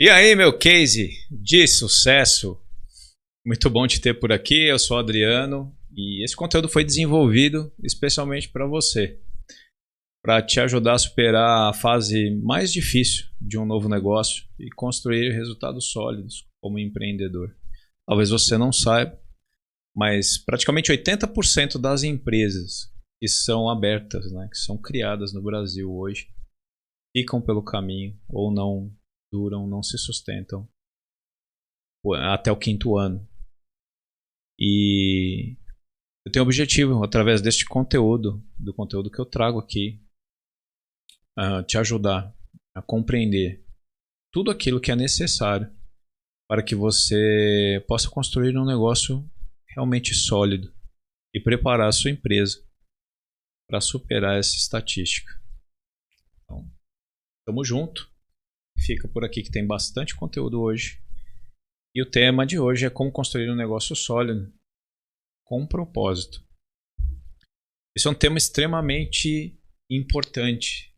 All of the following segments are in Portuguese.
E aí, meu case de sucesso? Muito bom te ter por aqui. Eu sou o Adriano e esse conteúdo foi desenvolvido especialmente para você, para te ajudar a superar a fase mais difícil de um novo negócio e construir resultados sólidos como empreendedor. Talvez você não saiba, mas praticamente 80% das empresas que são abertas, né, que são criadas no Brasil hoje, ficam pelo caminho ou não duram, não se sustentam até o quinto ano. E eu tenho o objetivo, através deste conteúdo, do conteúdo que eu trago aqui, te ajudar a compreender tudo aquilo que é necessário para que você possa construir um negócio realmente sólido e preparar a sua empresa para superar essa estatística. Então, tamo junto. Fica por aqui que tem bastante conteúdo hoje. E o tema de hoje é como construir um negócio sólido com propósito. Esse é um tema extremamente importante,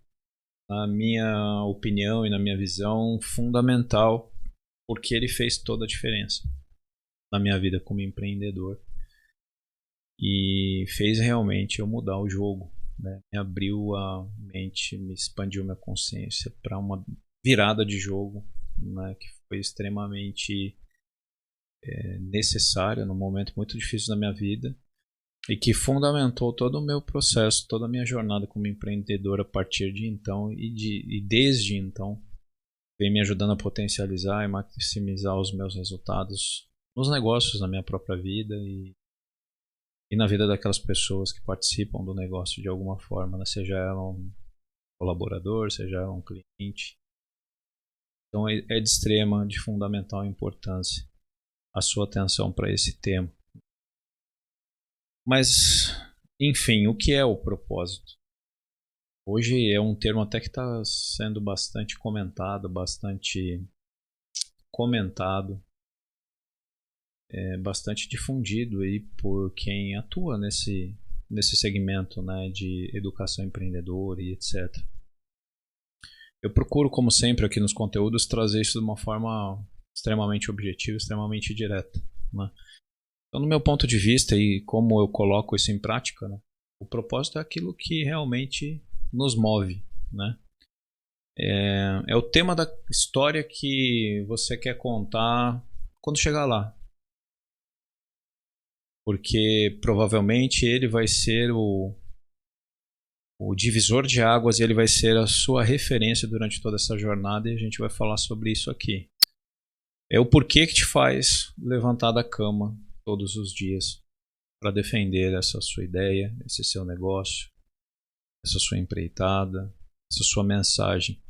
na minha opinião e na minha visão, fundamental, porque ele fez toda a diferença na minha vida como empreendedor e fez realmente eu mudar o jogo, né? Me abriu a mente, me expandiu minha consciência para uma virada de jogo, né? Que foi extremamente necessária num momento muito difícil da minha vida e que fundamentou todo o meu processo, toda a minha jornada como empreendedor a partir de então e desde então vem me ajudando a potencializar e maximizar os meus resultados nos negócios, na minha própria vida e na vida daquelas pessoas que participam do negócio de alguma forma, né? Seja ela um colaborador, seja ela um cliente. Então é de extrema, de fundamental importância a sua atenção para esse tema. Mas, enfim, o que é o propósito? Hoje é um termo até que está sendo bastante comentado, bastante difundido aí por quem atua nesse segmento, né, de educação empreendedora e etc. Eu procuro, como sempre, aqui nos conteúdos, trazer isso de uma forma extremamente objetiva, extremamente direta, né? Então, no meu ponto de vista e como eu coloco isso em prática, né, o propósito é aquilo que realmente nos move, né? É o tema da história que você quer contar quando chegar lá. Porque provavelmente ele vai ser o divisor de águas e ele vai ser a sua referência durante toda essa jornada e a gente vai falar sobre isso aqui. É o porquê que te faz levantar da cama todos os dias para defender essa sua ideia, esse seu negócio, essa sua empreitada, essa sua mensagem.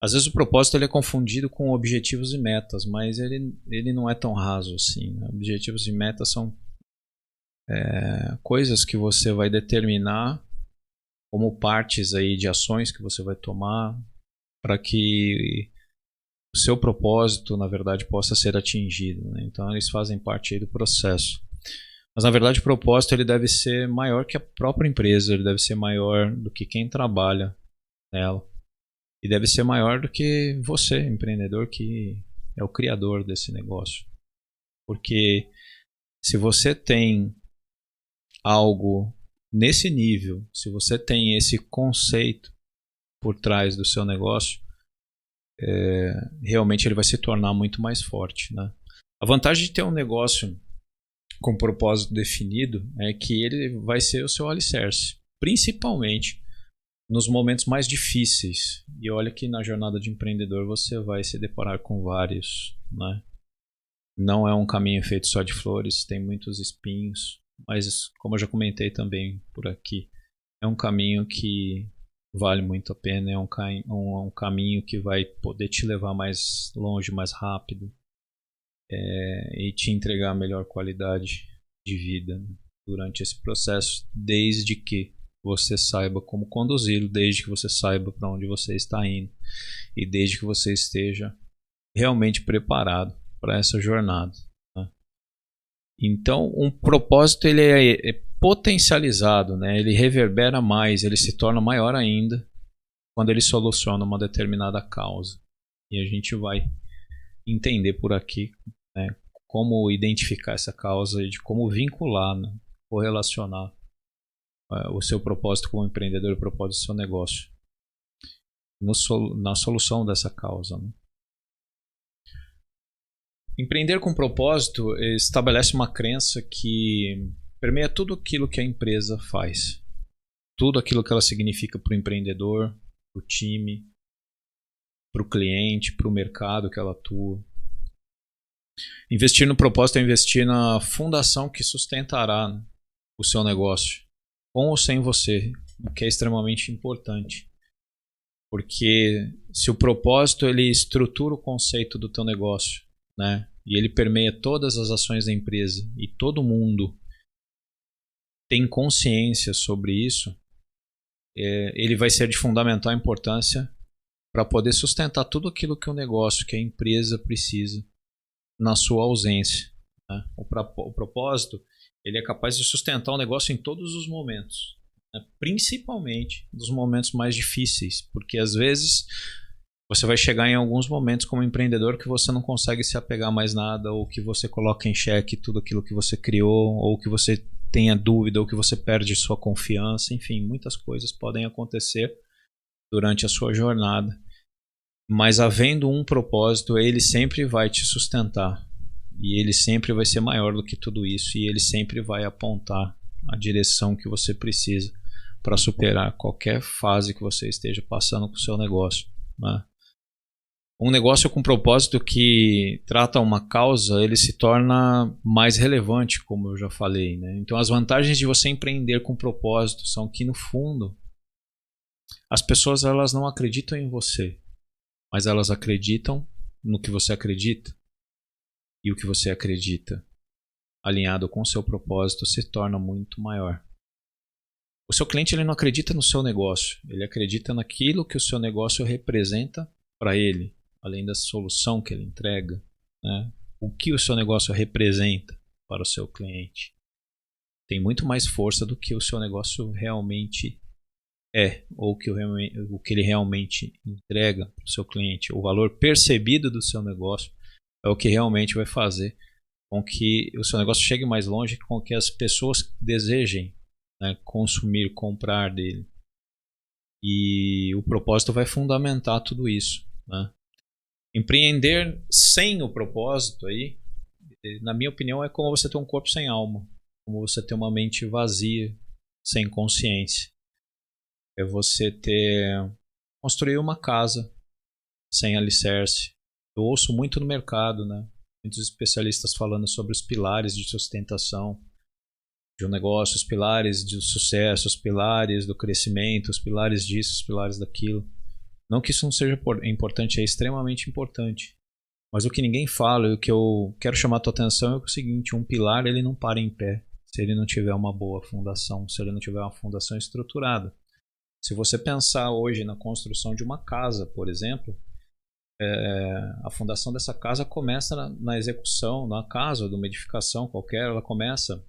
Às vezes o propósito ele é confundido com objetivos e metas, mas ele não é tão raso assim, né? Objetivos e metas são coisas que você vai determinar como partes aí de ações que você vai tomar para que o seu propósito, na verdade, possa ser atingido, né? Então eles fazem parte aí do processo. Mas na verdade o propósito ele deve ser maior que a própria empresa, ele deve ser maior do que quem trabalha nela. E deve ser maior do que você, empreendedor, que é o criador desse negócio. Porque se você tem algo nesse nível, se você tem esse conceito por trás do seu negócio, realmente ele vai se tornar muito mais forte, né? A vantagem de ter um negócio com propósito definido é que ele vai ser o seu alicerce, principalmente nos momentos mais difíceis. E olha que na jornada de empreendedor você vai se deparar com vários, né? Não é um caminho feito só de flores, tem muitos espinhos, mas como eu já comentei também por aqui, é um caminho que vale muito a pena, é um caminho que vai poder te levar mais longe, mais rápido, e te entregar a melhor qualidade de vida, né, durante esse processo, desde que você saiba como conduzi-lo, desde que você saiba para onde você está indo e desde que você esteja realmente preparado para essa jornada, né? Então, um propósito ele é potencializado, né? Ele reverbera mais, ele se torna maior ainda quando ele soluciona uma determinada causa. E a gente vai entender por aqui, né, como identificar essa causa e de como vincular, né, correlacionar o seu propósito como empreendedor e o propósito do seu negócio na solução dessa causa. Né? Empreender com propósito estabelece uma crença que permeia tudo aquilo que a empresa faz. Tudo aquilo que ela significa para o empreendedor, para o time, para o cliente, para o mercado que ela atua. Investir no propósito é investir na fundação que sustentará, né, o seu negócio, com ou sem você, o que é extremamente importante. Porque se o propósito ele estrutura o conceito do teu negócio, né, e ele permeia todas as ações da empresa e todo mundo tem consciência sobre isso, ele vai ser de fundamental importância para poder sustentar tudo aquilo que o negócio, que a empresa precisa na sua ausência. Né? O propósito ele é capaz de sustentar o negócio em todos os momentos, né? Principalmente nos momentos mais difíceis, porque às vezes você vai chegar em alguns momentos como empreendedor que você não consegue se apegar a mais nada, ou que você coloca em xeque tudo aquilo que você criou, ou que você tenha dúvida, ou que você perde sua confiança. Enfim, muitas coisas podem acontecer durante a sua jornada. Mas havendo um propósito, ele sempre vai te sustentar. E ele sempre vai ser maior do que tudo isso. E ele sempre vai apontar a direção que você precisa para superar qualquer fase que você esteja passando com o seu negócio. Né? Um negócio com propósito que trata uma causa, ele se torna mais relevante, como eu já falei. Né? Então as vantagens de você empreender com propósito são que, no fundo, as pessoas elas não acreditam em você, mas elas acreditam no que você acredita. E o que você acredita, alinhado com o seu propósito, se torna muito maior. O seu cliente ele não acredita no seu negócio, ele acredita naquilo que o seu negócio representa para ele, além da solução que ele entrega. Né? O que o seu negócio representa para o seu cliente tem muito mais força do que o seu negócio realmente ou o que ele realmente entrega para o seu cliente. O valor percebido do seu negócio é o que realmente vai fazer com que o seu negócio chegue mais longe, com que as pessoas desejem, né, consumir, comprar dele. E o propósito vai fundamentar tudo isso. Né? Empreender sem o propósito, aí, na minha opinião, é como você ter um corpo sem alma, como você ter uma mente vazia, sem consciência. É você construir uma casa sem alicerce. Eu ouço muito no mercado, né? Muitos especialistas falando sobre os pilares de sustentação de um negócio, os pilares do sucesso, os pilares do crescimento, os pilares disso, os pilares daquilo. Não que isso não seja importante, é extremamente importante. Mas o que ninguém fala e o que eu quero chamar a tua atenção é o seguinte: um pilar ele não para em pé se ele não tiver uma boa fundação, se ele não tiver uma fundação estruturada. Se você pensar hoje na construção de uma casa, por exemplo, a fundação dessa casa começa na execução, na casa, de uma edificação qualquer, ela começa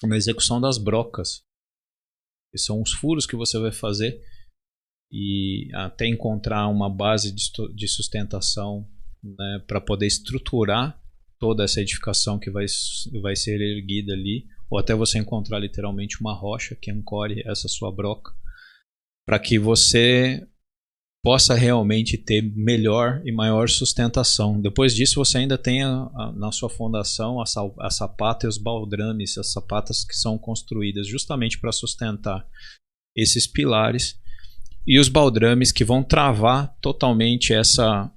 na execução das brocas. Que são os furos que você vai fazer e até encontrar uma base de sustentação, né, para poder estruturar toda essa edificação que vai ser erguida ali, ou até você encontrar literalmente uma rocha que ancore essa sua broca, para que você possa realmente ter melhor e maior sustentação. Depois disso você ainda tem na sua fundação a sapata e os baldrames, as sapatas que são construídas justamente para sustentar esses pilares, e os baldrames que vão travar totalmente essa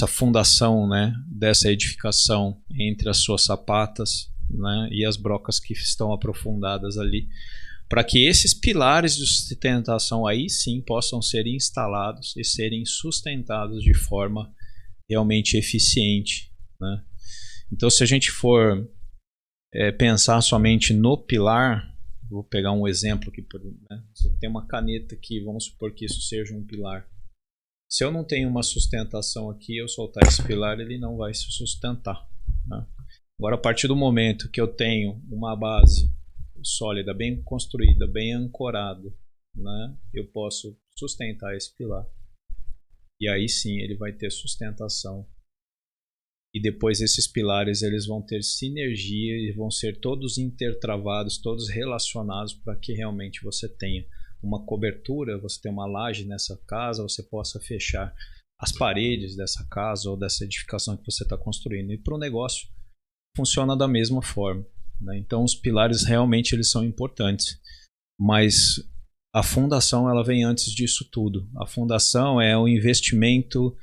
fundação, né, dessa edificação entre as suas sapatas, né, e as brocas que estão aprofundadas ali, para que esses pilares de sustentação aí sim possam ser instalados e serem sustentados de forma realmente eficiente. Né? Então, se a gente for pensar somente no pilar, vou pegar um exemplo aqui. Né? Você tem uma caneta aqui, vamos supor que isso seja um pilar. Se eu não tenho uma sustentação aqui, eu soltar esse pilar, ele não vai se sustentar. Né? Agora, a partir do momento que eu tenho uma base sólida, bem construída, bem ancorada, né, eu posso sustentar esse pilar. E aí sim ele vai ter sustentação. E depois esses pilares eles vão ter sinergia e vão ser todos intertravados, todos relacionados para que realmente você tenha uma cobertura, você tenha uma laje nessa casa, você possa fechar as paredes dessa casa ou dessa edificação que você está construindo. E para o negócio funciona da mesma forma, né? Então os pilares realmente eles são importantes, mas a fundação ela vem antes disso tudo. A fundação é o investimento,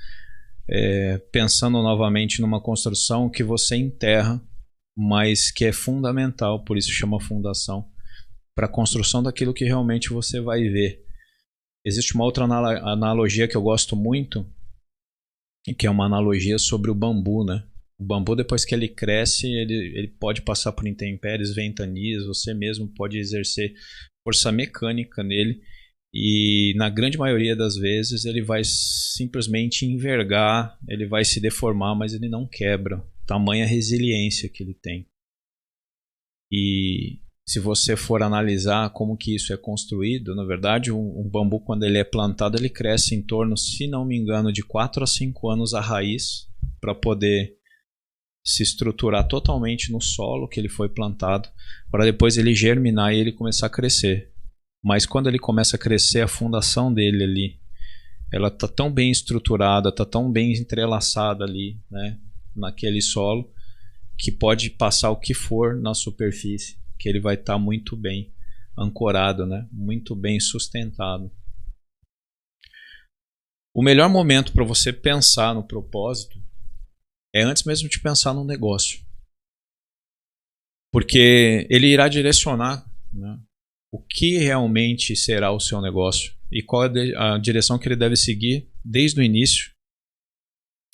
pensando novamente numa construção que você enterra, mas que é fundamental, por isso chama fundação, para a construção daquilo que realmente você vai ver. Existe uma outra analogia que eu gosto muito, que é uma analogia sobre o bambu, né? O bambu, depois que ele cresce, ele pode passar por intempéries, ventanias, você mesmo pode exercer força mecânica nele e na grande maioria das vezes ele vai simplesmente envergar, ele vai se deformar, mas ele não quebra. Tamanha resiliência que ele tem. E se você for analisar como que isso é construído, na verdade um bambu quando ele é plantado ele cresce em torno, se não me engano, de 4 a 5 anos a raiz para poder se estruturar totalmente no solo que ele foi plantado, para depois ele germinar e ele começar a crescer. Mas quando ele começa a crescer, a fundação dele ali, ela está tão bem estruturada, está tão bem entrelaçada ali, né, naquele solo, que pode passar o que for na superfície, que ele vai estar muito bem ancorado, né, muito bem sustentado. O melhor momento para você pensar no propósito é antes mesmo de pensar no negócio. Porque ele irá direcionar, né, o que realmente será o seu negócio e qual é a direção que ele deve seguir desde o início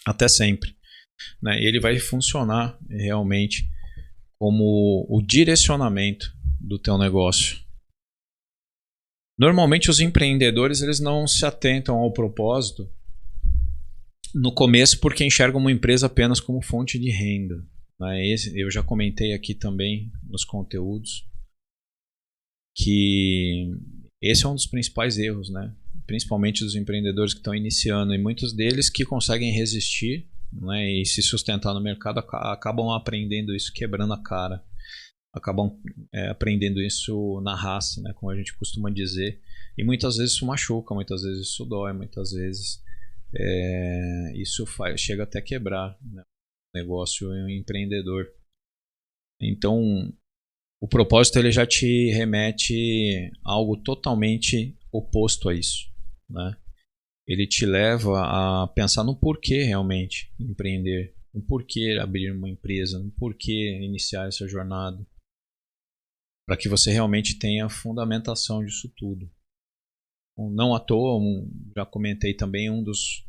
até sempre, né? Ele vai funcionar realmente como o direcionamento do teu negócio. Normalmente os empreendedores eles não se atentam ao propósito no começo porque enxergam uma empresa apenas como fonte de renda, né? Eu já comentei aqui também nos conteúdos que esse é um dos principais erros, né? Principalmente dos empreendedores que estão iniciando, e muitos deles que conseguem resistir, né, e se sustentar no mercado acabam aprendendo isso quebrando a cara, acabam aprendendo isso na raça, né, como a gente costuma dizer, e muitas vezes isso machuca, muitas vezes isso dói, muitas vezes isso chega até quebrar, né, o negócio e o empreendedor. Então o propósito ele já te remete a algo totalmente oposto a isso, né? Ele te leva a pensar no porquê realmente empreender, no porquê abrir uma empresa, no porquê iniciar essa jornada, para que você realmente tenha a fundamentação disso tudo. Não à toa, já comentei também, um dos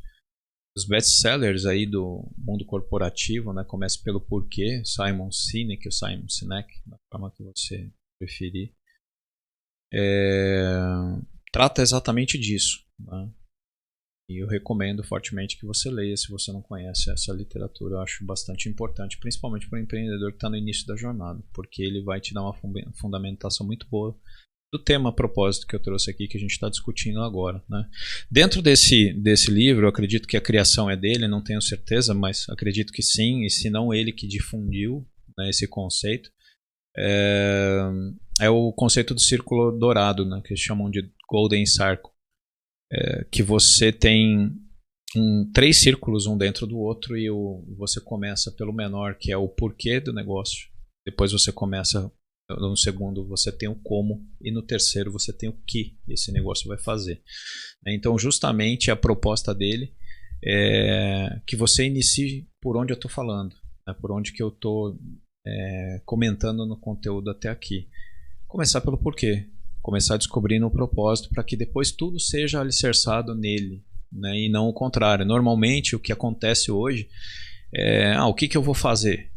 best-sellers aí do mundo corporativo, né? Comece pelo porquê, Simon Sinek, ou Simon Sinek, da forma que você preferir, trata exatamente disso, né? E eu recomendo fortemente que você leia se você não conhece essa literatura. Eu acho bastante importante, principalmente para o empreendedor que está no início da jornada, porque ele vai te dar uma fundamentação muito boa do tema propósito que eu trouxe aqui, que a gente está discutindo agora, né? Dentro desse livro, eu acredito que a criação é dele, não tenho certeza, mas acredito que sim, e se não ele que difundiu, né, esse conceito, é o conceito do círculo dourado, né, que eles chamam de Golden Circle, que você tem 3 círculos um dentro do outro e você começa pelo menor, que é o porquê do negócio, depois você começa. No segundo você tem o como e no terceiro você tem o que esse negócio vai fazer. Então justamente a proposta dele é que você inicie por onde eu estou falando, né? Por onde que eu estou comentando no conteúdo até aqui. Começar pelo porquê, começar descobrindo o propósito para que depois tudo seja alicerçado nele, né? E não o contrário. Normalmente o que acontece hoje é o que eu vou fazer?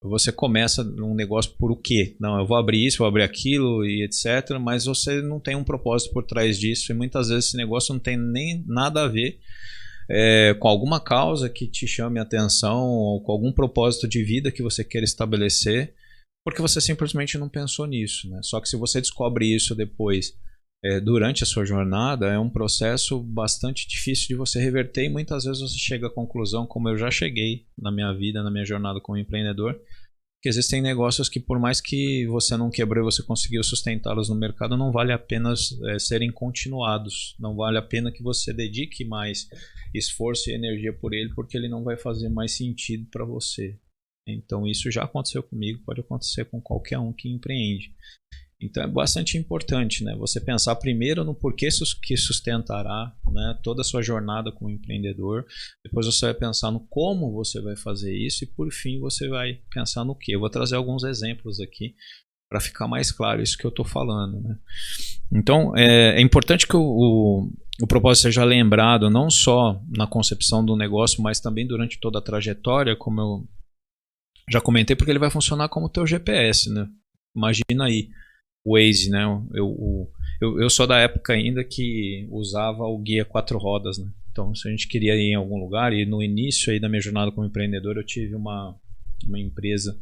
Você começa um negócio por o quê? Não, eu vou abrir isso, vou abrir aquilo e etc. Mas você não tem um propósito por trás disso e muitas vezes esse negócio não tem nem nada a ver com alguma causa que te chame a atenção ou com algum propósito de vida que você queira estabelecer, porque você simplesmente não pensou nisso, né? Só que se você descobre isso depois durante a sua jornada, é um processo bastante difícil de você reverter e muitas vezes você chega à conclusão, como eu já cheguei na minha vida, na minha jornada como empreendedor, que existem negócios que por mais que você não quebrou e você conseguiu sustentá-los no mercado, não vale a pena serem continuados, não vale a pena que você dedique mais esforço e energia por ele, porque ele não vai fazer mais sentido para você. Então isso já aconteceu comigo, pode acontecer com qualquer um que empreende. Então é bastante importante, né? Você pensar primeiro no porquê que sustentará, né, toda a sua jornada como empreendedor. Depois você vai pensar no como você vai fazer isso e por fim você vai pensar no que. Eu vou trazer alguns exemplos aqui para ficar mais claro isso que eu estou falando, né? Então é importante que o propósito seja lembrado não só na concepção do negócio, mas também durante toda a trajetória, como eu já comentei, porque ele vai funcionar como o teu GPS, né? Imagina aí o Waze, né? Eu sou da época ainda que usava o guia 4 rodas, né? Então, se a gente queria ir em algum lugar, e no início aí da minha jornada como empreendedor, eu tive uma empresa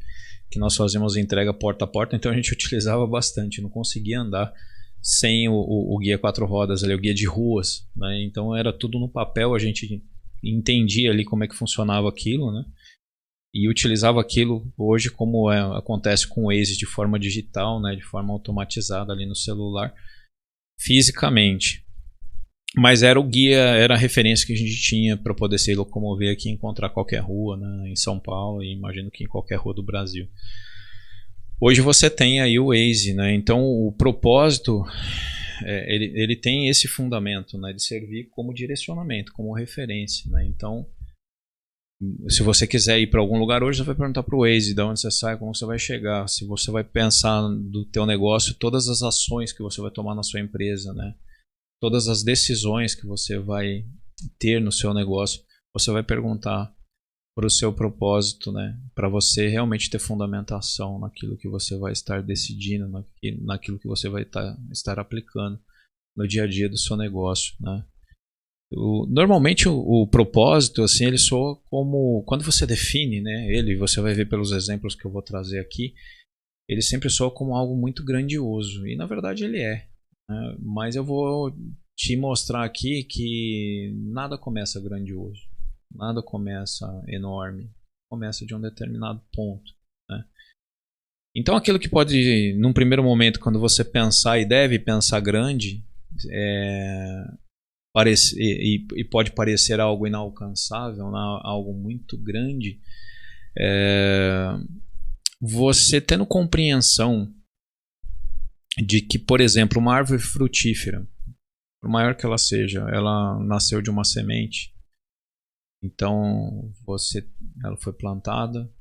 que nós fazíamos entrega porta a porta, então a gente utilizava bastante, não conseguia andar sem o guia 4 rodas, ali, o guia de ruas, né? Então era tudo no papel, a gente entendia ali como é que funcionava aquilo, né? E utilizava aquilo hoje como acontece com o Waze de forma digital, né, de forma automatizada ali no celular, fisicamente. Mas era o guia, era a referência que a gente tinha para poder se locomover aqui e encontrar qualquer rua, né, em São Paulo e imagino que em qualquer rua do Brasil. Hoje você tem aí o Waze, né, então o propósito, ele tem esse fundamento, né, de servir como direcionamento, como referência, né, então se você quiser ir para algum lugar hoje, você vai perguntar para o Waze de onde você sai, como você vai chegar. Se você vai pensar do teu negócio, todas as ações que você vai tomar na sua empresa, né? Todas as decisões que você vai ter no seu negócio, você vai perguntar para o seu propósito, né? Para você realmente ter fundamentação naquilo que você vai estar decidindo, naquilo que você vai estar aplicando no dia a dia do seu negócio, né? Normalmente o propósito, assim, ele soa como, quando você define, né, ele, você vai ver pelos exemplos que eu vou trazer aqui, ele sempre soa como algo muito grandioso, e na verdade ele é, né? Mas eu vou te mostrar aqui que nada começa grandioso, nada começa enorme, começa de um determinado ponto, né? Então aquilo que pode, num primeiro momento, quando você pensar e deve pensar grande, e pode parecer algo inalcançável, algo muito grande, você tendo compreensão de que, por exemplo, uma árvore frutífera, por maior que ela seja, ela nasceu de uma semente, então ela foi plantada,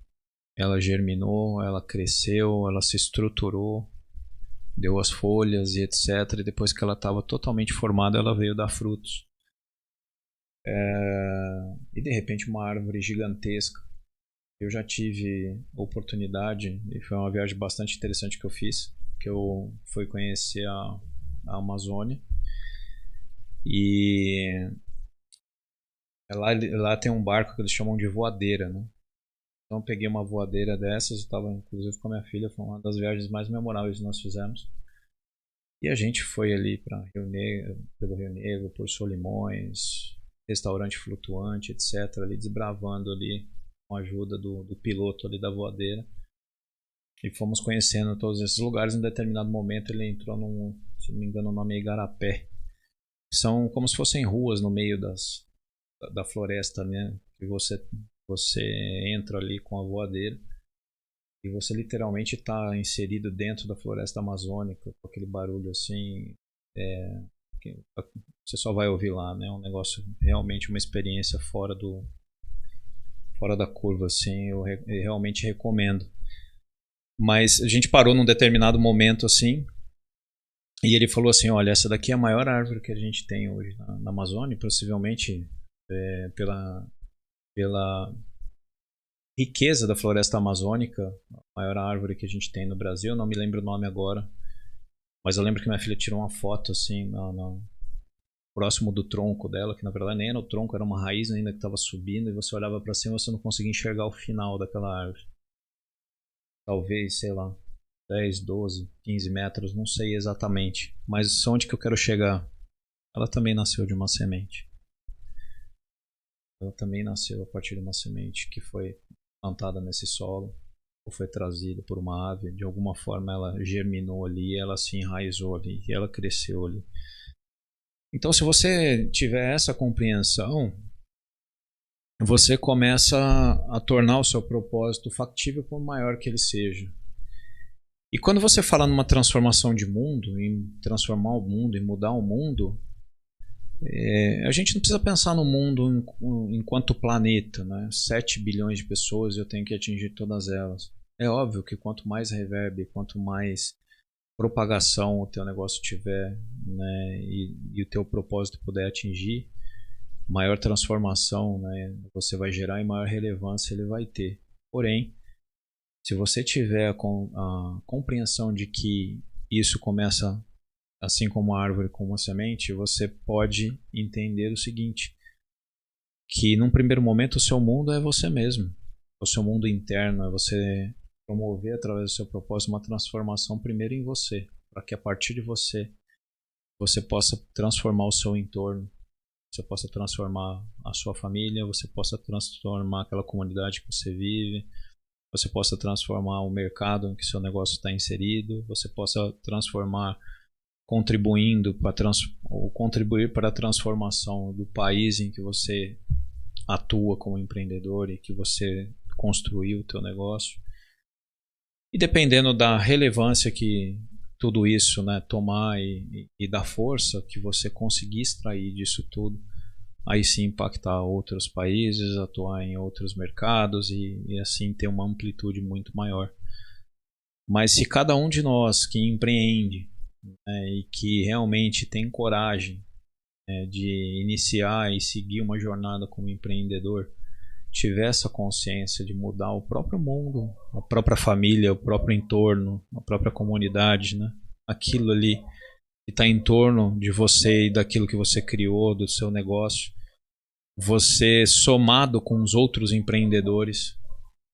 ela germinou, ela cresceu, ela se estruturou, deu as folhas e etc. E depois que ela estava totalmente formada, ela veio dar frutos. E de repente uma árvore gigantesca. Eu já tive oportunidade, e foi uma viagem bastante interessante que eu fiz, que eu fui conhecer a Amazônia. E lá tem um barco que eles chamam de voadeira, né? Então eu peguei uma voadeira dessas, eu estava inclusive com a minha filha, foi uma das viagens mais memoráveis que nós fizemos. E a gente foi ali para pelo Rio Negro, por Solimões, restaurante flutuante, etc, ali desbravando ali com a ajuda do piloto ali da voadeira. E fomos conhecendo todos esses lugares. Em determinado momento ele entrou se não me engano o nome é Igarapé. São como se fossem ruas no meio da floresta, né? Que você entra ali com a voadeira e você literalmente está inserido dentro da floresta amazônica, com aquele barulho assim, que você só vai ouvir lá, né? Um negócio, realmente uma experiência fora da curva, assim, eu realmente recomendo. Mas a gente parou num determinado momento, assim, e ele falou assim, olha, essa daqui é a maior árvore que a gente tem hoje na Amazônia, possivelmente pela riqueza da floresta amazônica, a maior árvore que a gente tem no Brasil, não me lembro o nome agora, mas eu lembro que minha filha tirou uma foto assim, próximo do tronco dela, que na verdade nem era o tronco, era uma raiz ainda que estava subindo, e você olhava para cima e você não conseguia enxergar o final daquela árvore. Talvez, sei lá, 10, 12, 15 metros, não sei exatamente. Mas onde que eu quero chegar? Ela também nasceu de uma semente. Ela também nasceu a partir de uma semente que foi plantada nesse solo, ou foi trazida por uma ave. De alguma forma ela germinou ali, ela se enraizou ali, e ela cresceu ali. Então, se você tiver essa compreensão, você começa a tornar o seu propósito factível, por maior que ele seja. E quando você fala numa transformação de mundo, em transformar o mundo, em mudar o mundo, a gente não precisa pensar no mundo enquanto planeta, né? 7 bilhões de pessoas e eu tenho que atingir todas elas. É óbvio que quanto mais reverb, quanto mais propagação o teu negócio tiver, né, e o teu propósito puder atingir, maior transformação, né, você vai gerar e maior relevância ele vai ter. Porém, se você tiver a compreensão de que isso começa assim como a árvore com uma semente, você pode entender o seguinte, que num primeiro momento o seu mundo é você mesmo, o seu mundo interno, é você promover através do seu propósito uma transformação primeiro em você, para que a partir de você, você possa transformar o seu entorno, você possa transformar a sua família, você possa transformar aquela comunidade que você vive, você possa transformar o mercado em que seu negócio está inserido, você possa transformar contribuindo ou contribuir para a transformação do país em que você atua como empreendedor e que você construiu o teu negócio. E dependendo da relevância que tudo isso, né, tomar e da força que você conseguir extrair disso tudo, aí sim impactar outros países, atuar em outros mercados e assim ter uma amplitude muito maior. Mas se cada um de nós que empreende, né, e que realmente tem coragem, né, de iniciar e seguir uma jornada como empreendedor, tiver essa consciência de mudar o próprio mundo, a própria família, o próprio entorno, a própria comunidade, né, aquilo ali que está em torno de você e daquilo que você criou, do seu negócio, você somado com os outros empreendedores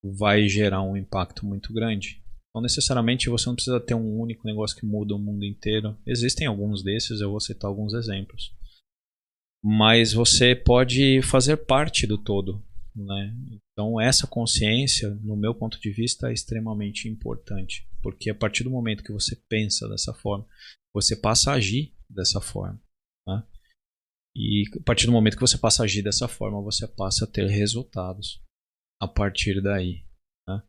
vai gerar um impacto muito grande. Não necessariamente você não precisa ter um único negócio que muda o mundo inteiro. Existem alguns desses, eu vou citar alguns exemplos. Mas você pode fazer parte do todo, né? Então essa consciência, no meu ponto de vista, é extremamente importante. Porque a partir do momento que você pensa dessa forma, você passa a agir dessa forma, né? E a partir do momento que você passa a agir dessa forma, você passa a ter resultados a partir daí, né?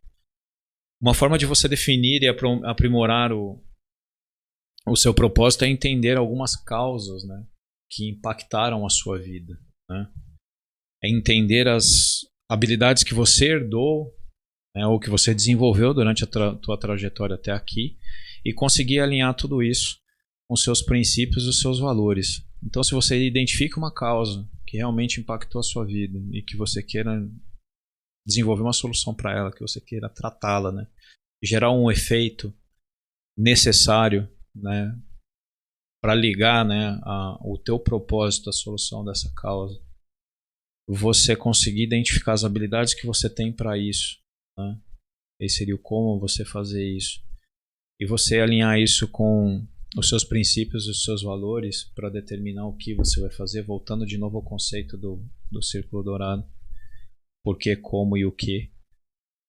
Uma forma de você definir e aprimorar o seu propósito é entender algumas causas, né, que impactaram a sua vida, né? É entender as habilidades que você herdou, né, ou que você desenvolveu durante a tua trajetória até aqui e conseguir alinhar tudo isso com seus princípios e os seus valores. Então, se você identifica uma causa que realmente impactou a sua vida e que você queira desenvolver uma solução para ela, que você queira tratá-la, né, gerar um efeito necessário, né, para ligar, né, o teu propósito à solução dessa causa, você conseguir identificar as habilidades que você tem para isso, né? Esse seria o como você fazer isso. E você alinhar isso com os seus princípios e os seus valores para determinar o que você vai fazer, voltando de novo ao conceito do círculo dourado. Por que, como e o que.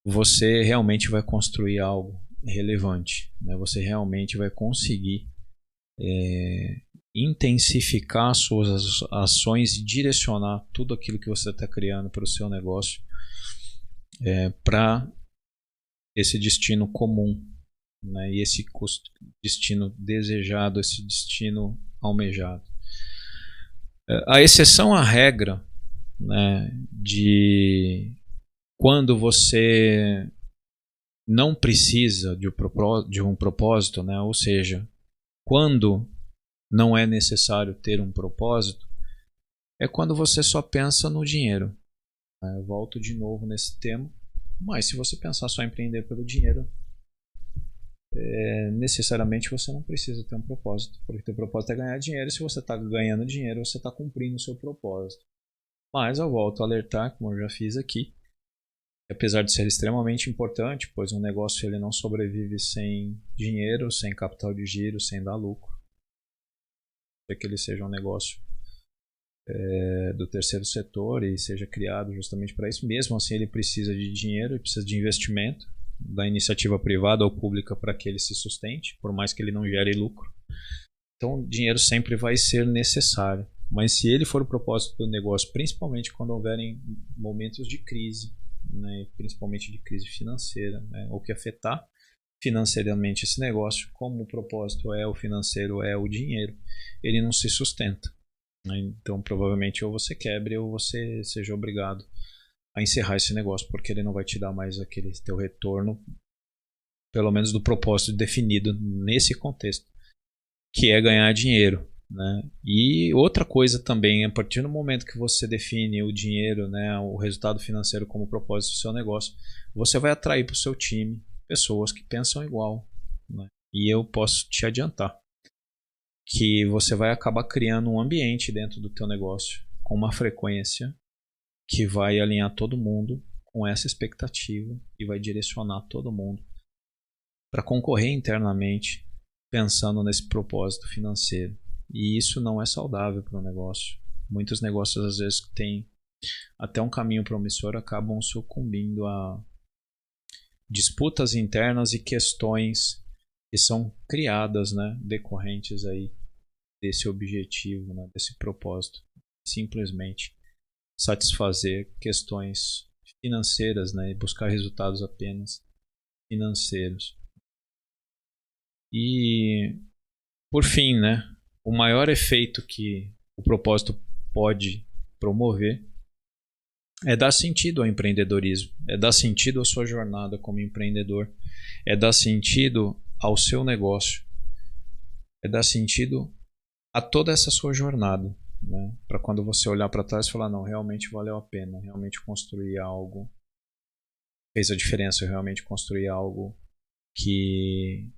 Você realmente vai construir algo relevante, né? Você realmente vai conseguir intensificar suas ações e direcionar tudo aquilo que você está criando para o seu negócio para esse destino comum, né? E esse destino desejado, esse destino almejado. A exceção à regra, né, de quando você não precisa de um propósito, né? Ou seja, quando não é necessário ter um propósito, é quando você só pensa no dinheiro. Eu volto de novo nesse tema, mas se você pensar só em empreender pelo dinheiro, necessariamente você não precisa ter um propósito, porque teu propósito é ganhar dinheiro, e se você está ganhando dinheiro, você está cumprindo o seu propósito. Mas eu volto a alertar, como eu já fiz aqui, apesar de ser extremamente importante, pois um negócio ele não sobrevive sem dinheiro, sem capital de giro, sem dar lucro. É que ele seja um negócio do terceiro setor e seja criado justamente para isso. Mesmo assim, ele precisa de dinheiro, ele precisa de investimento da iniciativa privada ou pública para que ele se sustente, por mais que ele não gere lucro. Então, dinheiro sempre vai ser necessário. Mas se ele for o propósito do negócio, principalmente quando houverem momentos de crise, né, principalmente de crise financeira, né, ou que afetar financeiramente esse negócio, como o propósito é o financeiro, é o dinheiro, ele não se sustenta. Né? Então, provavelmente, ou você quebre ou você seja obrigado a encerrar esse negócio, porque ele não vai te dar mais aquele teu retorno, pelo menos do propósito definido nesse contexto, que é ganhar dinheiro. Né? E outra coisa também, a partir do momento que você define o dinheiro, né, o resultado financeiro como propósito do seu negócio, você vai atrair para o seu time pessoas que pensam igual. Né? E eu posso te adiantar que você vai acabar criando um ambiente dentro do teu negócio com uma frequência que vai alinhar todo mundo com essa expectativa e vai direcionar todo mundo para concorrer internamente pensando nesse propósito financeiro. E isso não é saudável para o negócio. Muitos negócios, às vezes, que têm até um caminho promissor, acabam sucumbindo a disputas internas e questões que são criadas, né, decorrentes aí desse objetivo, né, desse propósito. Simplesmente satisfazer questões financeiras, né, e buscar resultados apenas financeiros. E, por fim, né, o maior efeito que o propósito pode promover é dar sentido ao empreendedorismo, é dar sentido à sua jornada como empreendedor, é dar sentido ao seu negócio, é dar sentido a toda essa sua jornada, né? Para quando você olhar para trás e falar, não, realmente valeu a pena, realmente construir algo, fez a diferença, eu realmente construí algo que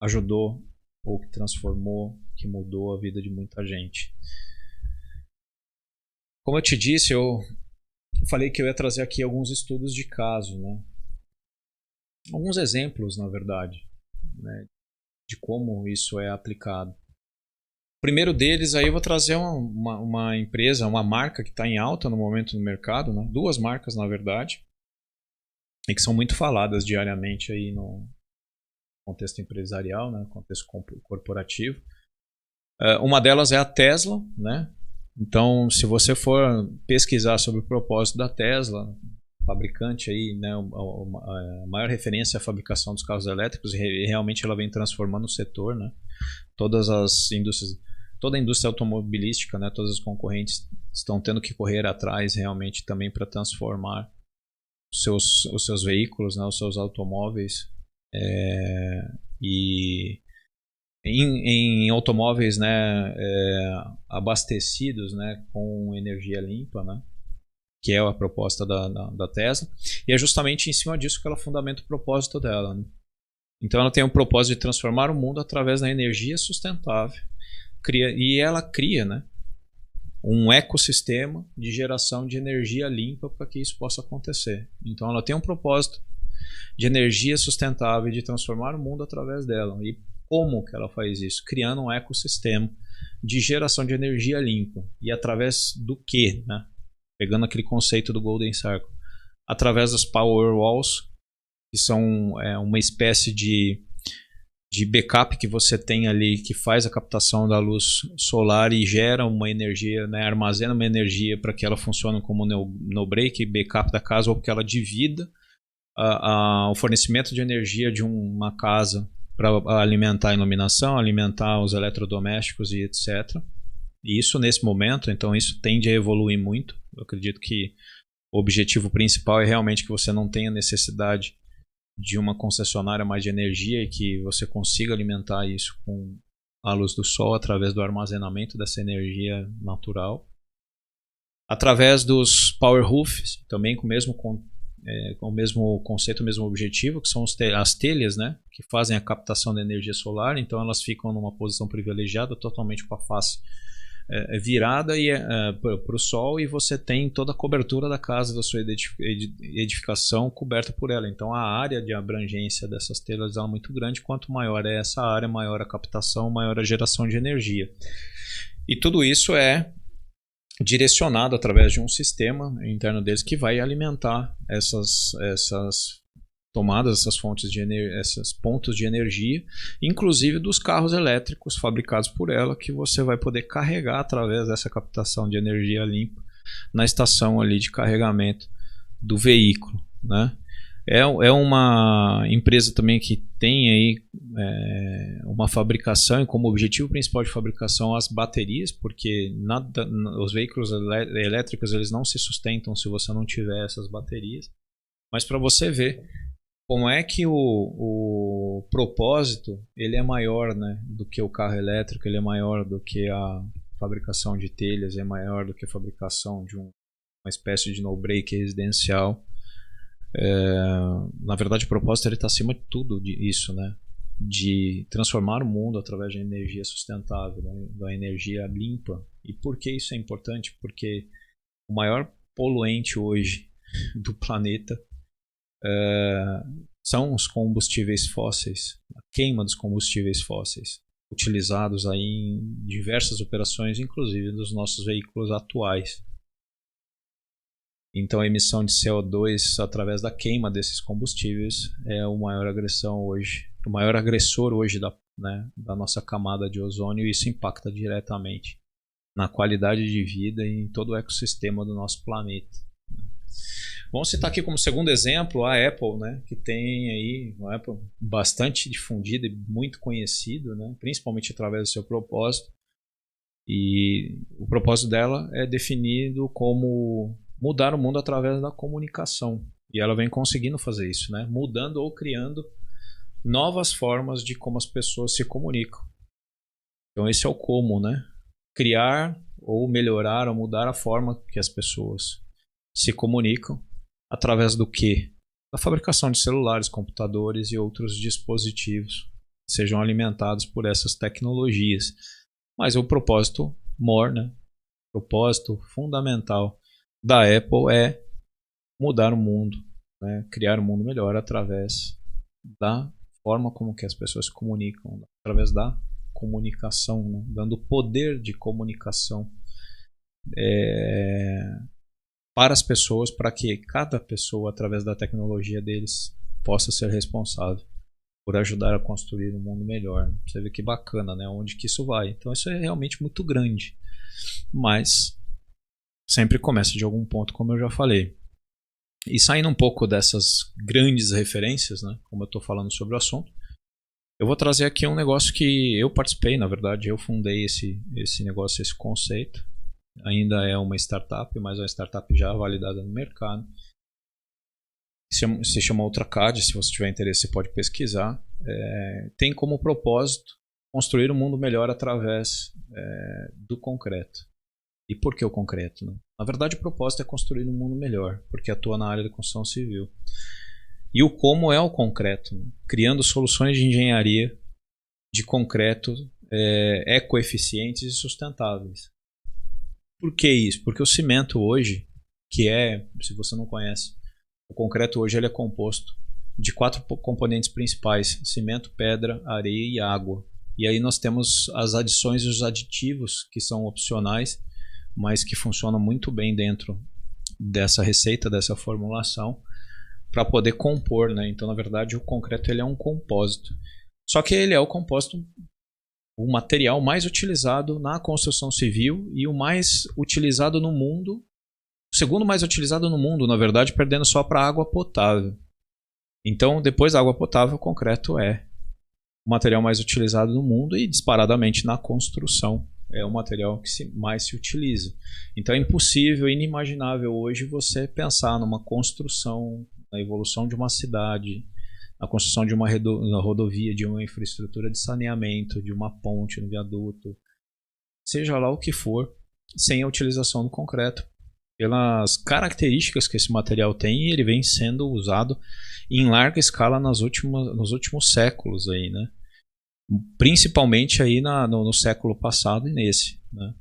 ajudou ou que transformou, que mudou a vida de muita gente. Como eu te disse, eu falei que eu ia trazer aqui alguns estudos de caso, né? Alguns exemplos, na verdade, né, de como isso é aplicado. O primeiro deles, aí eu vou trazer uma empresa, uma marca que está em alta no momento no mercado, né? Duas marcas, na verdade, e que são muito faladas diariamente aí no contexto empresarial, né, contexto corporativo. Uma delas é a Tesla, né? Então, se você for pesquisar sobre o propósito da Tesla, fabricante aí, né, a maior referência é a fabricação dos carros elétricos, e realmente ela vem transformando o setor, né? Todas as indústrias, toda a indústria automobilística, né, todas as concorrentes estão tendo que correr atrás realmente também para transformar os seus veículos, né, os seus automóveis, e em automóveis, né, abastecidos, né, com energia limpa, né, que é a proposta da Tesla, e é justamente em cima disso que ela fundamenta o propósito dela. Né? Então ela tem o propósito de transformar o mundo através da energia sustentável, e ela cria, né, um ecossistema de geração de energia limpa para que isso possa acontecer. Então ela tem um propósito de energia sustentável e de transformar o mundo através dela. E como que ela faz isso? Criando um ecossistema de geração de energia limpa. E através do quê? Né? Pegando aquele conceito do Golden Circle. Através das Power Walls, que são uma espécie de backup que você tem ali, que faz a captação da luz solar e gera uma energia, né, armazena uma energia para que ela funcione como no break, backup da casa, ou que ela divida o fornecimento de energia de uma casa para alimentar a iluminação, alimentar os eletrodomésticos e etc. E isso nesse momento, então isso tende a evoluir muito. Eu acredito que o objetivo principal é realmente que você não tenha necessidade de uma concessionária mais de energia e que você consiga alimentar isso com a luz do sol através do armazenamento dessa energia natural. Através dos power roofs, também com o mesmo conceito, o mesmo objetivo, que são as telhas, né, que fazem a captação da energia solar. Então elas ficam numa posição privilegiada, totalmente com a face virada para o sol, e você tem toda a cobertura da casa, da sua edificação coberta por ela. Então a área de abrangência dessas telhas é muito grande. Quanto maior é essa área, maior a captação, maior a geração de energia. E tudo isso é direcionado através de um sistema interno deles que vai alimentar essas tomadas, essas fontes de energia, esses pontos de energia, inclusive dos carros elétricos fabricados por ela, que você vai poder carregar através dessa captação de energia limpa na estação ali de carregamento do veículo, né? É uma empresa também que tem aí uma fabricação, e como objetivo principal de fabricação as baterias, porque os veículos elétricos eles não se sustentam se você não tiver essas baterias. Mas para você ver como é que o propósito ele é maior, né, do que o carro elétrico, ele é maior do que a fabricação de telhas, é maior do que a fabricação de uma espécie de no-break residencial. Na verdade o propósito está acima de tudo disso, né? De transformar o mundo através de energia sustentável, né? Da energia limpa. E por que isso é importante? Porque o maior poluente hoje do planeta são os combustíveis fósseis, a queima dos combustíveis fósseis, utilizados aí em diversas operações, inclusive dos nossos veículos atuais. Então a emissão de CO2 através da queima desses combustíveis é o maior agressor hoje da nossa camada de ozônio, e isso impacta diretamente na qualidade de vida e em todo o ecossistema do nosso planeta. Vamos citar aqui como segundo exemplo a Apple, né, que tem aí uma Apple bastante difundida e muito conhecida, né, principalmente através do seu propósito. E o propósito dela é definido como mudar o mundo através da comunicação. E ela vem conseguindo fazer isso, né? Mudando ou criando novas formas de como as pessoas se comunicam. Então esse é o como, né? Criar ou melhorar ou mudar a forma que as pessoas se comunicam através do quê? Da fabricação de celulares, computadores e outros dispositivos que sejam alimentados por essas tecnologias. Mas o propósito maior, né? O propósito fundamental da Apple é mudar o mundo, né? Criar um mundo melhor através da forma como que as pessoas se comunicam, através da comunicação, né? Dando poder de comunicação para as pessoas, para que cada pessoa, através da tecnologia deles, possa ser responsável por ajudar a construir um mundo melhor. Você vê que bacana, né? Onde que isso vai. Então isso é realmente muito grande, mas sempre começa de algum ponto, como eu já falei. E saindo um pouco dessas grandes referências, né, como eu estou falando sobre o assunto, eu vou trazer aqui um negócio que eu participei, na verdade, eu fundei esse negócio, esse conceito. Ainda é uma startup, mas é uma startup já validada no mercado. Se chama UltraCAD, se você tiver interesse você pode pesquisar. Tem como propósito construir um mundo melhor através do concreto. E por que o concreto? Né? Na verdade, o propósito é construir um mundo melhor, porque atua na área da construção civil. E o como é o concreto, né? Criando soluções de engenharia de concreto ecoeficientes e sustentáveis. Por que isso? Porque o cimento hoje, se você não conhece, o concreto hoje ele é composto de 4 componentes principais: cimento, pedra, areia e água. E aí nós temos as adições e os aditivos que são opcionais, mas que funcionam muito bem dentro dessa receita, dessa formulação, para poder compor, né? Então, na verdade, o concreto ele é um compósito. Só que ele é o compósito, o material mais utilizado na construção civil e o mais utilizado no mundo, o segundo mais utilizado no mundo, na verdade, perdendo só para a água potável. Então, depois da água potável, o concreto é o material mais utilizado no mundo e disparadamente na construção. É o material que mais se utiliza. Então é impossível, inimaginável hoje você pensar numa construção, na evolução de uma cidade, na construção de uma rodovia, de uma infraestrutura de saneamento, de uma ponte, um viaduto, seja lá o que for, sem a utilização do concreto. Pelas características que esse material tem, ele vem sendo usado em larga escala nos últimos séculos aí, né? Principalmente aí no século passado e nesse, né?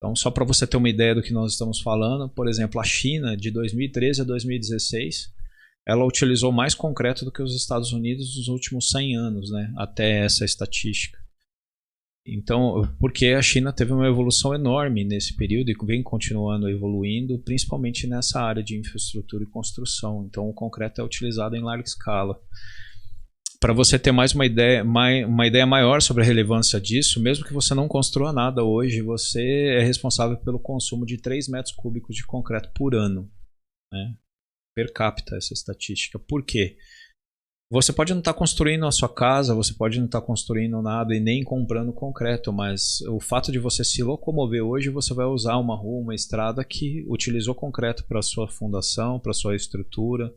Então, só para você ter uma ideia do que nós estamos falando, por exemplo, a China, de 2013 a 2016, ela utilizou mais concreto do que os Estados Unidos nos últimos 100 anos, né? Até essa estatística. Então, porque a China teve uma evolução enorme nesse período e vem continuando evoluindo, principalmente nessa área de infraestrutura e construção. Então, o concreto é utilizado em larga escala. Para você ter mais uma ideia maior sobre a relevância disso, mesmo que você não construa nada hoje, você é responsável pelo consumo de 3 metros cúbicos de concreto por ano, né? Per capita, essa estatística. Por quê? Você pode não estar construindo a sua casa, você pode não estar construindo nada e nem comprando concreto, mas o fato de você se locomover hoje, você vai usar uma rua, uma estrada que utilizou concreto para sua fundação, para sua estrutura,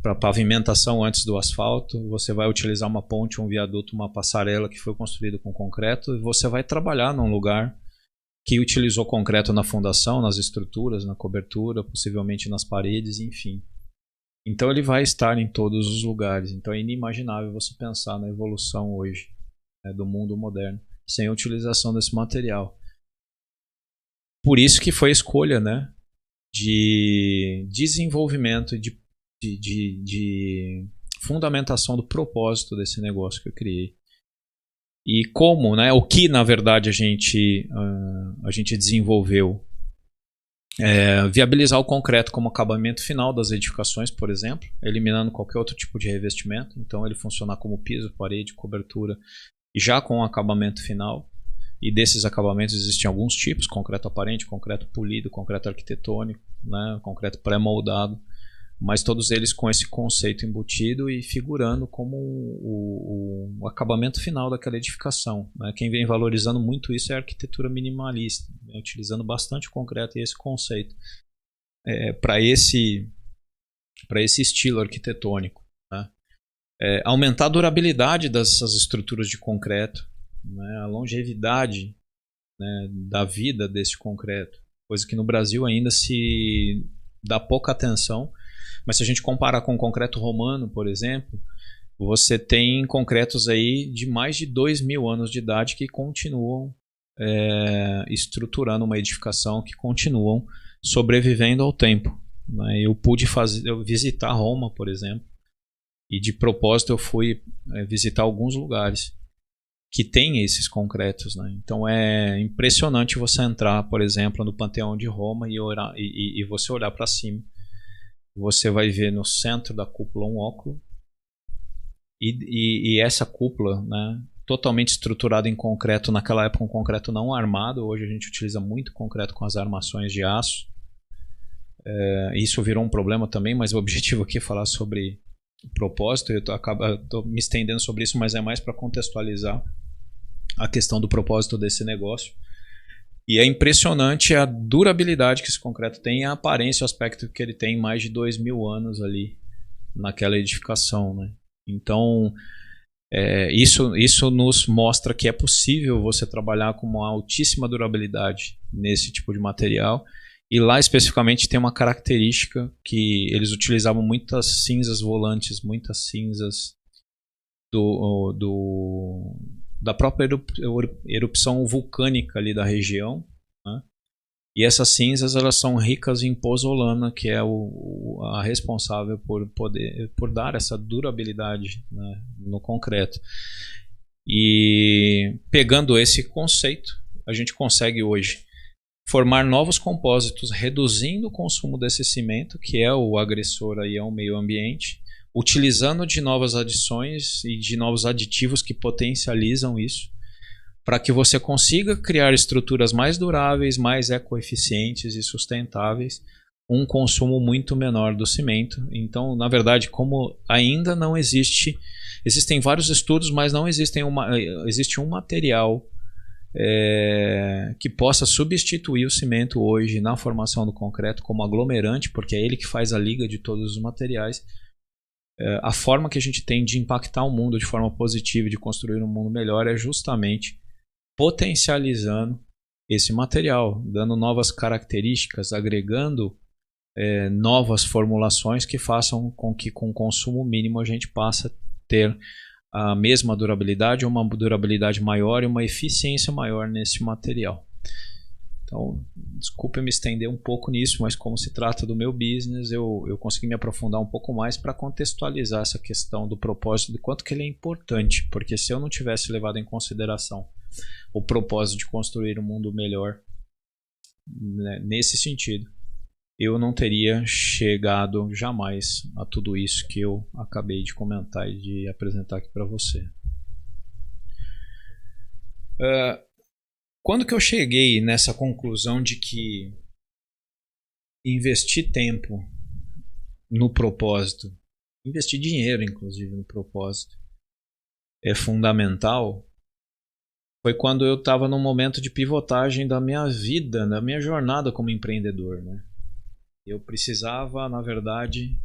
para pavimentação antes do asfalto. Você vai utilizar uma ponte, um viaduto, uma passarela que foi construído com concreto e você vai trabalhar num lugar que utilizou concreto na fundação, nas estruturas, na cobertura, possivelmente nas paredes, enfim. Então ele vai estar em todos os lugares. Então é inimaginável você pensar na evolução hoje, né, do mundo moderno sem a utilização desse material. Por isso que foi a escolha, né, de desenvolvimento, de fundamentação do propósito desse negócio que eu criei. E como, né, o que na verdade a gente desenvolveu. Viabilizar o concreto como acabamento final das edificações, por exemplo, eliminando qualquer outro tipo de revestimento. Então ele funcionar como piso, parede, cobertura, e já com o acabamento final. E desses acabamentos existem alguns tipos: concreto aparente, concreto polido, concreto arquitetônico, né, concreto pré-moldado, mas todos eles com esse conceito embutido e figurando como o acabamento final daquela edificação, né? Quem vem valorizando muito isso é a arquitetura minimalista, né? Utilizando bastante concreto e esse conceito para esse estilo arquitetônico, né? Aumentar a durabilidade dessas estruturas de concreto, né? A longevidade, né, da vida desse concreto, coisa que no Brasil ainda se dá pouca atenção. Mas se a gente comparar com o concreto romano, por exemplo, você tem concretos aí de mais de 2.000 anos de idade que continuam estruturando uma edificação, que continuam sobrevivendo ao tempo, né? Eu pude visitar Roma, por exemplo, e de propósito eu fui visitar alguns lugares que têm esses concretos, né? Então é impressionante você entrar, por exemplo, no Panteão de Roma e você olhar para cima. Você vai ver no centro da cúpula um óculo e essa cúpula, né, totalmente estruturada em concreto, naquela época um concreto não armado. Hoje a gente utiliza muito concreto com as armações de aço. Isso virou um problema também, mas o objetivo aqui é falar sobre o propósito. Eu estou me estendendo sobre isso, mas é mais para contextualizar a questão do propósito desse negócio. E é impressionante a durabilidade que esse concreto tem e a aparência, o aspecto que ele tem, mais de 2.000 anos ali naquela edificação, né? Então, isso nos mostra que é possível você trabalhar com uma altíssima durabilidade nesse tipo de material. E lá especificamente tem uma característica que eles utilizavam muitas cinzas volantes, muitas cinzas da própria erupção vulcânica ali da região, né? E essas cinzas elas são ricas em pozolana, que é a responsável por dar essa durabilidade, né, no concreto. E pegando esse conceito, a gente consegue hoje formar novos compósitos, reduzindo o consumo desse cimento, que é o agressor aí ao meio ambiente, utilizando de novas adições e de novos aditivos que potencializam isso, para que você consiga criar estruturas mais duráveis, mais ecoeficientes e sustentáveis, um consumo muito menor do cimento. Então, na verdade, como ainda não existem vários estudos, mas não existe um material que possa substituir o cimento hoje na formação do concreto como aglomerante, porque é ele que faz a liga de todos os materiais. A forma que a gente tem de impactar o mundo de forma positiva, de construir um mundo melhor, é justamente potencializando esse material, dando novas características, agregando novas formulações que façam com que com consumo mínimo a gente passe a ter a mesma durabilidade, uma durabilidade maior e uma eficiência maior nesse material. Então, desculpe me estender um pouco nisso, mas como se trata do meu business, eu consegui me aprofundar um pouco mais para contextualizar essa questão do propósito, do quanto que ele é importante, porque se eu não tivesse levado em consideração o propósito de construir um mundo melhor, né, nesse sentido, eu não teria chegado jamais a tudo isso que eu acabei de comentar e de apresentar aqui para você. Quando que eu cheguei nessa conclusão de que investir tempo no propósito, investir dinheiro inclusive no propósito, é fundamental, foi quando eu estava num momento de pivotagem da minha vida, da minha jornada como empreendedor, né? Eu precisava, na verdade,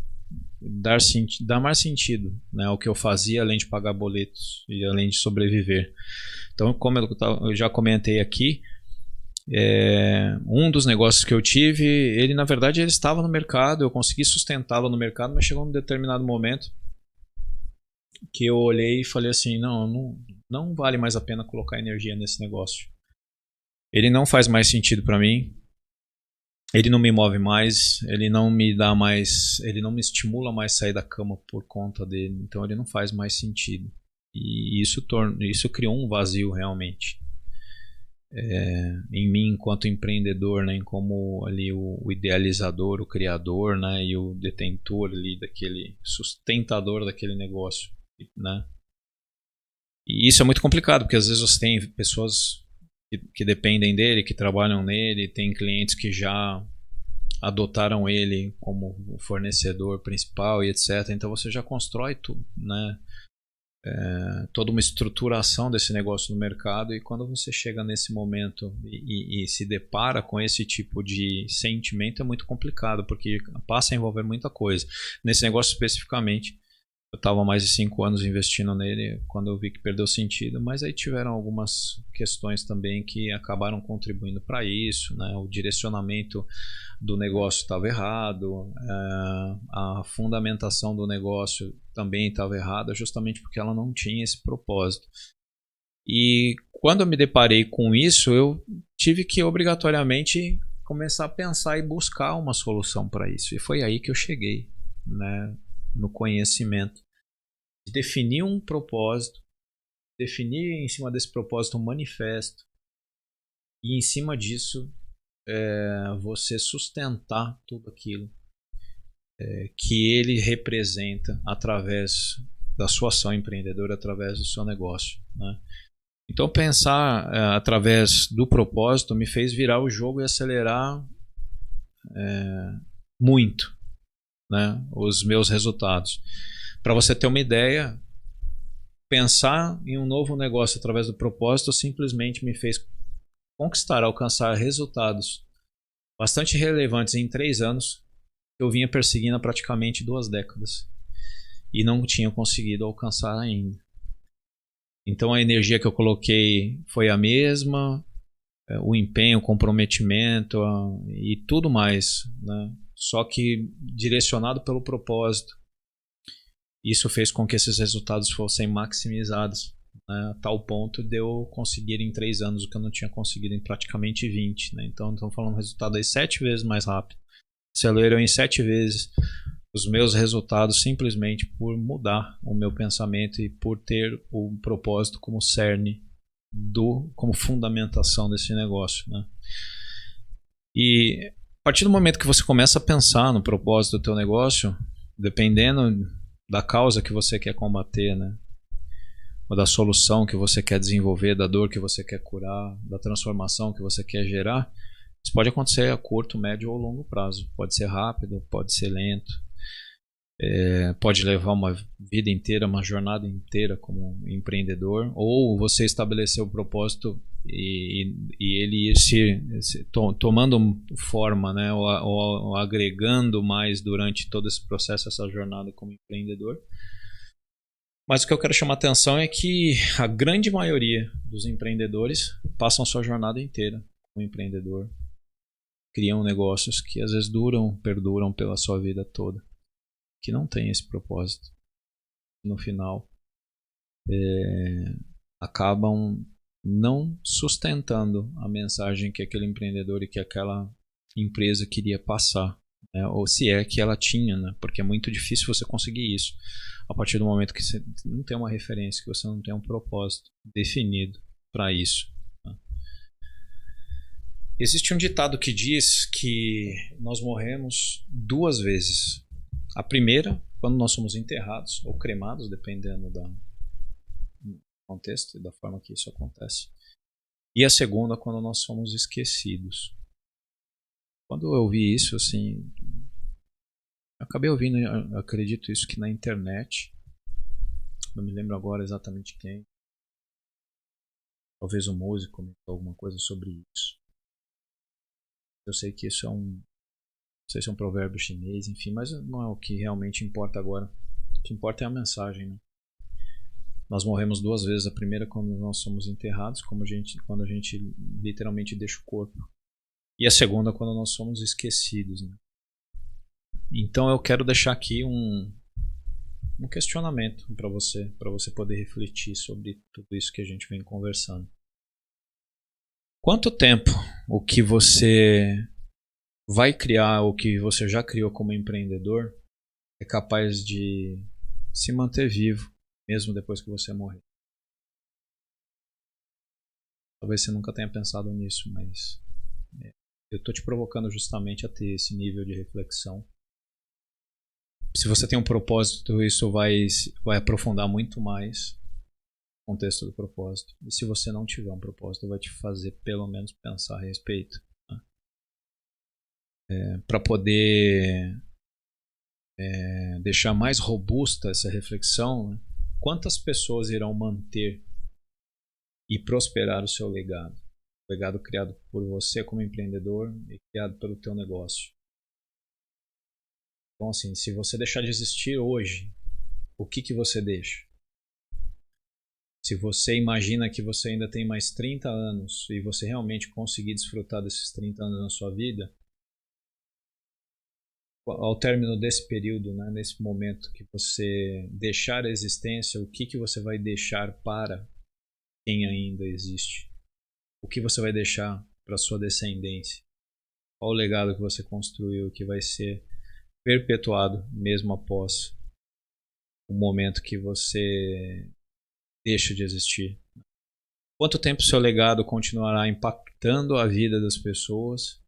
dar mais sentido, né, ao que eu fazia, além de pagar boletos e além de sobreviver. Então, como eu já comentei aqui, um dos negócios que eu tive, ele na verdade ele estava no mercado, eu consegui sustentá-lo no mercado, mas chegou um determinado momento que eu olhei e falei assim, não vale mais a pena colocar energia nesse negócio. Ele não faz mais sentido para mim, ele não me move mais, ele não me dá mais, ele não me estimula mais a sair da cama por conta dele, então ele não faz mais sentido. E isso criou um vazio realmente. Em mim enquanto empreendedor, né, como ali o idealizador, o criador, né, e o detentor ali daquele sustentador daquele negócio, né? E isso é muito complicado, porque às vezes você tem pessoas que dependem dele, que trabalham nele, tem clientes que já adotaram ele como o fornecedor principal e etc. Então você já constrói tudo, né? Toda uma estruturação desse negócio no mercado, e quando você chega nesse momento e se depara com esse tipo de sentimento, é muito complicado, porque passa a envolver muita coisa. Nesse negócio especificamente, eu estava mais de 5 anos investindo nele quando eu vi que perdeu sentido, mas aí tiveram algumas questões também que acabaram contribuindo para isso, né? O direcionamento do negócio estava errado, a fundamentação do negócio também estava errada, justamente porque ela não tinha esse propósito. E quando eu me deparei com isso, eu tive que obrigatoriamente começar a pensar e buscar uma solução para isso. E foi aí que eu cheguei, né, no conhecimento de definir um propósito, definir em cima desse propósito um manifesto, e em cima disso você sustentar tudo aquilo que ele representa através da sua ação empreendedora, através do seu negócio, né? Então pensar através do propósito me fez virar o jogo e acelerar muito, né, os meus resultados. Para você ter uma ideia, pensar em um novo negócio através do propósito simplesmente me fez conquistar, alcançar resultados bastante relevantes em 3 anos que eu vinha perseguindo há praticamente 2 décadas e não tinha conseguido alcançar ainda. Então a energia que eu coloquei foi a mesma, o empenho, o comprometimento e tudo mais, né? Só que direcionado pelo propósito. Isso fez com que esses resultados fossem maximizados, né, a tal ponto de eu conseguir em 3 anos o que eu não tinha conseguido em praticamente 20. Né? Então estamos falando de um resultado aí 7 vezes mais rápido. Acelerou em 7 vezes os meus resultados simplesmente por mudar o meu pensamento e por ter o propósito como cerne, como fundamentação desse negócio. Né? E a partir do momento que você começa a pensar no propósito do teu negócio, dependendo da causa que você quer combater, né? Ou da solução que você quer desenvolver, da dor que você quer curar, da transformação que você quer gerar, isso pode acontecer a curto, médio ou longo prazo. Pode ser rápido, pode ser lento, pode levar uma vida inteira, uma jornada inteira como empreendedor, ou você estabelecer o propósito e ele ir tomando forma, né, ou agregando mais durante todo esse processo, essa jornada como empreendedor. Mas o que eu quero chamar a atenção é que a grande maioria dos empreendedores passam a sua jornada inteira como empreendedor, criam negócios que às vezes perduram pela sua vida toda, que não tem esse propósito. No final, acabam não sustentando a mensagem que aquele empreendedor e que aquela empresa queria passar, né? Ou se é que ela tinha, né? Porque é muito difícil você conseguir isso a partir do momento que você não tem uma referência, que você não tem um propósito definido para isso. Né? Existe um ditado que diz que nós morremos 2 vezes. A primeira, quando nós somos enterrados ou cremados, dependendo do contexto e da forma que isso acontece. E a segunda, quando nós somos esquecidos. Quando eu vi isso, assim, eu acabei ouvindo, eu acredito isso que na internet, não me lembro agora exatamente quem, talvez um músico comentou alguma coisa sobre isso. Eu sei que isso é não sei se é um provérbio chinês, enfim, mas não é o que realmente importa agora. O que importa é a mensagem, né? Nós morremos 2 vezes. A primeira quando nós somos enterrados, quando a gente literalmente deixa o corpo. E a segunda quando nós somos esquecidos, né? Então eu quero deixar aqui um questionamento para você poder refletir sobre tudo isso que a gente vem conversando. Quanto tempo o que você vai criar, o que você já criou como empreendedor, é capaz de se manter vivo, mesmo depois que você morrer? Talvez você nunca tenha pensado nisso, mas eu estou te provocando justamente a ter esse nível de reflexão. Se você tem um propósito, isso vai aprofundar muito mais o contexto do propósito. E se você não tiver um propósito, vai te fazer pelo menos pensar a respeito. Né? Para poder deixar mais robusta essa reflexão, né? Quantas pessoas irão manter e prosperar o seu legado? O legado criado por você como empreendedor e criado pelo teu negócio. Então, assim, se você deixar de existir hoje, o que você deixa? Se você imagina que você ainda tem mais 30 anos e você realmente conseguir desfrutar desses 30 anos na sua vida, ao término desse período, né, nesse momento que você deixar a existência, o que você vai deixar para quem ainda existe? O que você vai deixar para sua descendência? Qual o legado que você construiu que vai ser perpetuado mesmo após o momento que você deixa de existir? Quanto tempo seu legado continuará impactando a vida das pessoas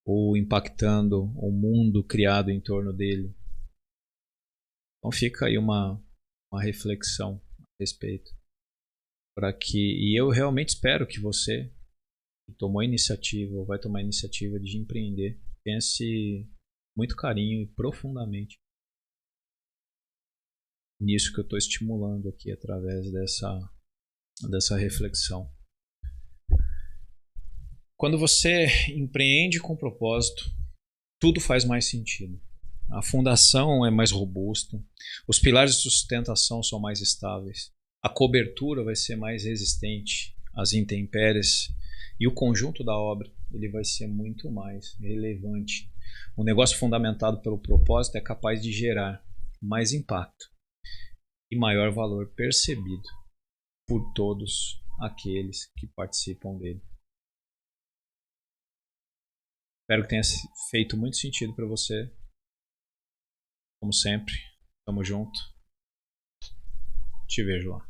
ou impactando o mundo criado em torno dele? Então fica aí uma reflexão a respeito. E eu realmente espero que você que tomou a iniciativa ou vai tomar a iniciativa de empreender, pense muito carinho e profundamente nisso que eu estou estimulando aqui através dessa reflexão. Quando você empreende com propósito, tudo faz mais sentido. A fundação é mais robusta, os pilares de sustentação são mais estáveis, a cobertura vai ser mais resistente às intempéries e o conjunto da obra ele vai ser muito mais relevante. Um negócio fundamentado pelo propósito é capaz de gerar mais impacto e maior valor percebido por todos aqueles que participam dele. Espero que tenha feito muito sentido para você. Como sempre, tamo junto. Te vejo lá.